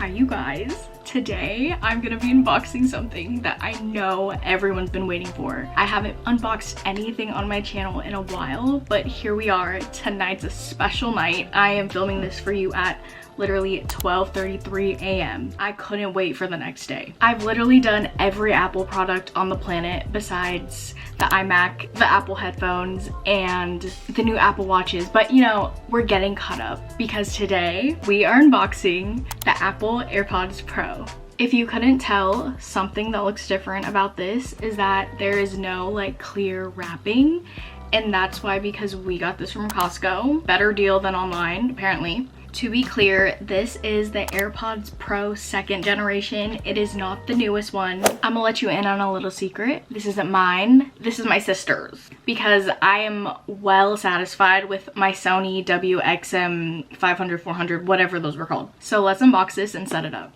Hi you guys. Today I'm gonna be unboxing something that I know everyone's been waiting for. I haven't unboxed anything on my channel in a while, but here we are. Tonight's a special night. I am filming this for you at literally 12:33 a.m. I couldn't wait for the next day. I've literally done every Apple product on the planet besides the iMac, the Apple headphones, and the new Apple Watches. But you know, we're getting caught up because today we are unboxing the Apple AirPods Pro. If you couldn't tell, something that looks different about this is that there is no like clear wrapping, and that's why, because we got this from Costco. Better deal than online, apparently. To be clear, this is the AirPods Pro 2nd generation. It is not the newest one. I'm gonna let you in on a little secret. This isn't mine. This is my sister's, because I am well satisfied with my Sony WXM 500, 400, whatever those were called. So let's unbox this and set it up.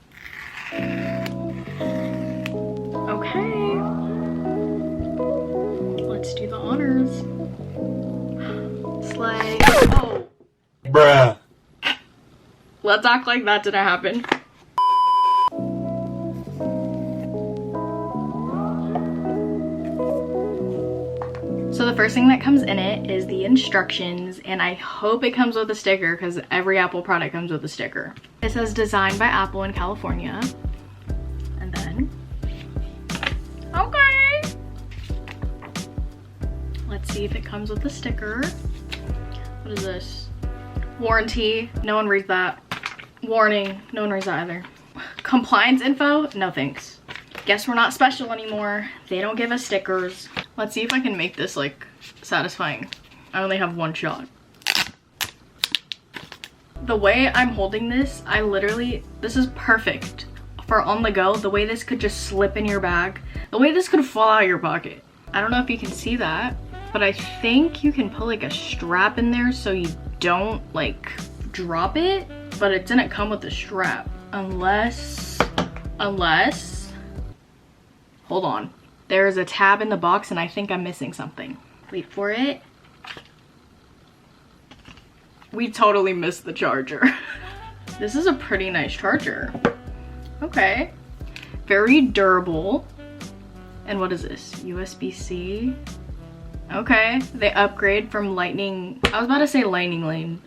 Okay. Let's do the honors. Slay. Oh. Bruh. Let's act like that didn't happen. So the first thing that comes in it is the instructions, and I hope it comes with a sticker because every Apple product comes with a sticker. It says designed by Apple in California. And then, okay. Let's see if it comes with a sticker. What is this? Warranty, no one reads that. Warning, no one reads that either. Compliance info, no thanks. Guess we're not special anymore. They don't give us stickers. Let's see if I can make this like satisfying. I only have one shot. The way I'm holding this, this is perfect for on the go. The way this could just slip in your bag. The way this could fall out of your pocket. I don't know if you can see that, but I think you can put like a strap in there so you don't like drop it, but it didn't come with a strap unless, hold on. There's a tab in the box and I think I'm missing something. Wait for it. We totally missed the charger. This is a pretty nice charger. Okay. Very durable. And what is this? USB-C. Okay, they upgrade from lightning, I was about to say lightning lane.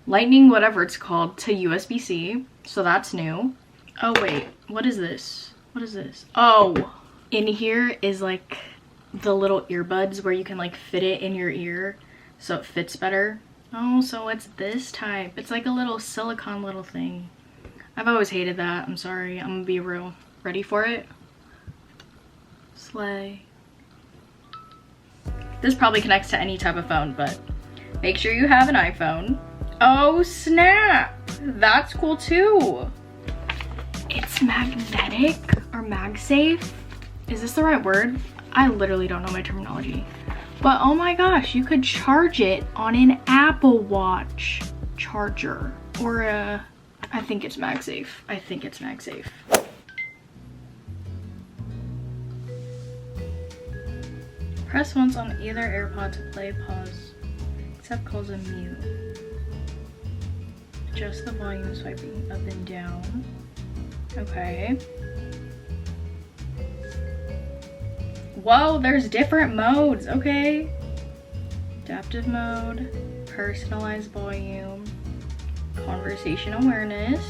Lightning, whatever it's called, to USB-C. So that's new. Oh wait, what is this? What is this? Oh, in here is like the little earbuds where you can like fit it in your ear so it fits better. Oh, so it's this type. It's like a little silicone little thing. I've always hated that. I'm sorry, I'm gonna be real. Ready for it? Slay. This probably connects to any type of phone, but make sure you have an iPhone. Oh snap! That's cool too. It's magnetic or MagSafe. Is this the right word? I literally don't know my terminology. But oh my gosh, you could charge it on an Apple Watch charger. Or I think it's MagSafe. I think it's MagSafe. Press once on either AirPod to play, pause, except calls a mute. Adjust the volume swiping up and down. Okay. Whoa, there's different modes, okay. Adaptive mode, personalized volume, conversation awareness.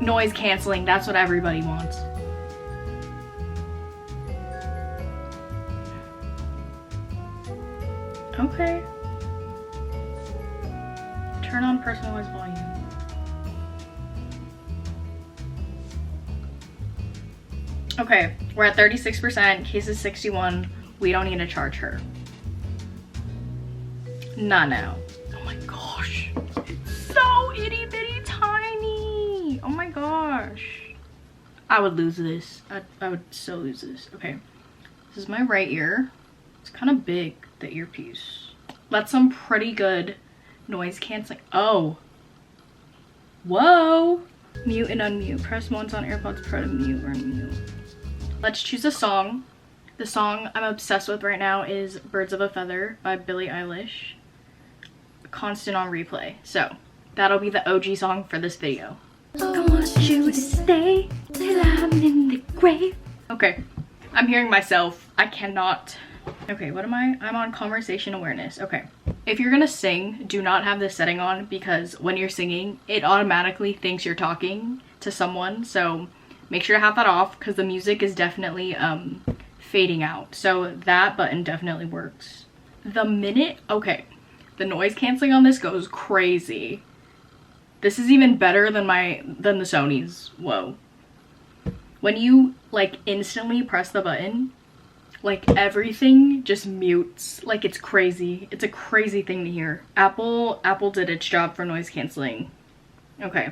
Noise canceling, that's what everybody wants. Okay. Turn on personalized volume. Okay, we're at 36%, case is 61. We don't need to charge her. Not now. Oh my gosh. It's so itty bitty tiny. Oh my gosh. I would lose this. I would so lose this. Okay. This is my right ear. It's kind of big, the earpiece. That's some pretty good noise canceling. Oh. Whoa. Mute and unmute. Press once on AirPods Pro to mute or unmute. Let's choose a song. The song I'm obsessed with right now is Birds of a Feather by Billie Eilish. Constant on replay. So that'll be the OG song for this video. I want you to stay till I'm in the grave. Okay, I'm hearing myself. I cannot. Okay, what am I? I'm on conversation awareness. Okay. If you're gonna sing, do not have this setting on because when you're singing, it automatically thinks you're talking to someone. So make sure to have that off because the music is definitely fading out. So that button definitely works. Okay, the noise canceling on this goes crazy. This is even better than the Sony's. Whoa. When you like instantly press the button, like everything just mutes. Like it's crazy. It's a crazy thing to hear. Apple did its job for noise canceling. Okay.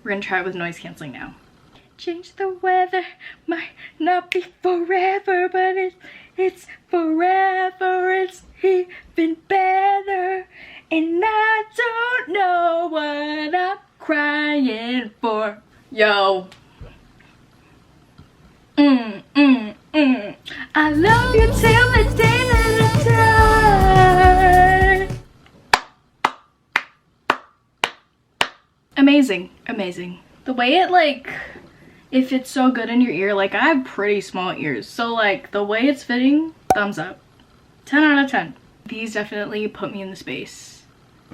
We're gonna try it with noise canceling now. Change the weather, might not be forever, but it's forever, it's even better. And I don't know what I'm crying for. Yo. I love you till the day that I die. Amazing, amazing. The way it fits so good in your ear. Like I have pretty small ears, so like the way it's fitting, thumbs up. 10 out of 10. These definitely put me in the space.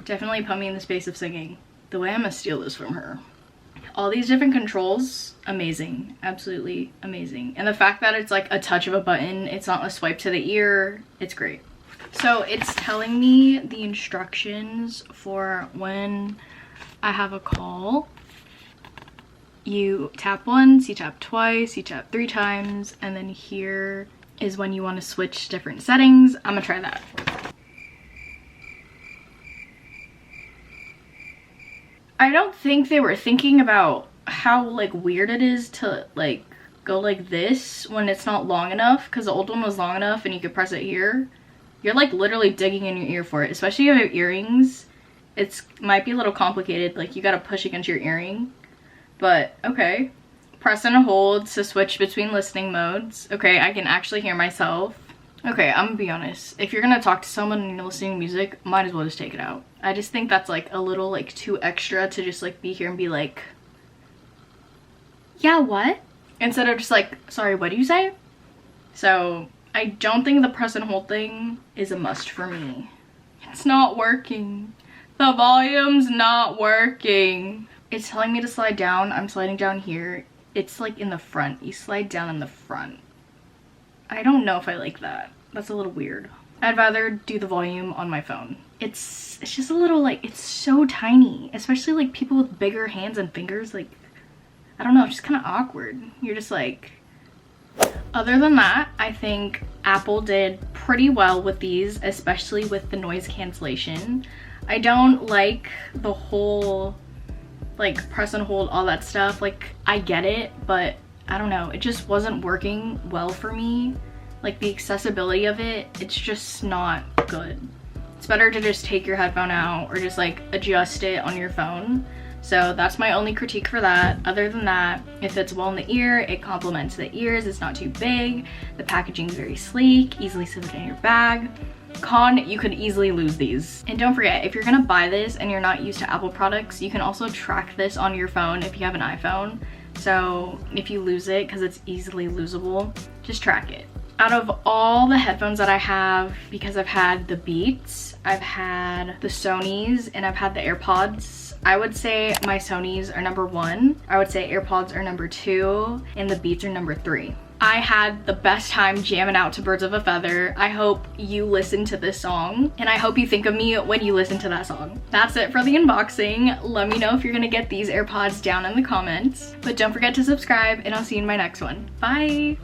Definitely put me in the space of singing. The way I'm gonna steal this from her. All these different controls, amazing, absolutely amazing. And the fact that it's like a touch of a button, it's not a swipe to the ear, it's great. So it's telling me the instructions for when I have a call. You tap once, you tap twice, you tap 3 times, and then here is when you want to switch different settings. I'm gonna try that. I don't think they were thinking about how like weird it is to like go like this when it's not long enough, because the old one was long enough and you could press it here. You're like literally digging in your ear for it, especially if you have earrings. It's might be a little complicated, like you gotta push against your earring. But okay, press and hold to switch between listening modes. Okay, I can actually hear myself. Okay, I'm gonna be honest. If you're gonna talk to someone and you're listening to music, might as well just take it out. I just think that's like a little like too extra to just like be here and be like, yeah, what? Instead of just like, sorry, what do you say? So I don't think the press and hold thing is a must for me. It's not working. The volume's not working. It's telling me to slide down. I'm sliding down here. It's like in the front. You slide down in the front. I don't know if I like that. That's a little weird. I'd rather do the volume on my phone. It's just a little like, it's so tiny, especially like people with bigger hands and fingers. Like, I don't know, it's just kind of awkward. You're just like, other than that, I think Apple did pretty well with these, especially with the noise cancellation. I don't like the whole like press and hold, all that stuff. Like I get it, but I don't know, it just wasn't working well for me. Like the accessibility of it, it's just not good. It's better to just take your headphone out or just like adjust it on your phone. So that's my only critique for that. Other than that, it fits well in the ear, it complements the ears, it's not too big, the packaging is very sleek, easily sits in your bag. Con, you could easily lose these. And don't forget, if you're gonna buy this and you're not used to Apple products, you can also track this on your phone if you have an iPhone. So if you lose it, because it's easily losable, just track it. Out of all the headphones that I have, because I've had the Beats, I've had the Sony's, and I've had the AirPods, I would say my Sony's are number 1. I would say AirPods are number 2, and the Beats are number 3. I had the best time jamming out to Birds of a Feather. I hope you listen to this song, and I hope you think of me when you listen to that song. That's it for the unboxing. Let me know if you're gonna get these AirPods down in the comments. But don't forget to subscribe, and I'll see you in my next one. Bye!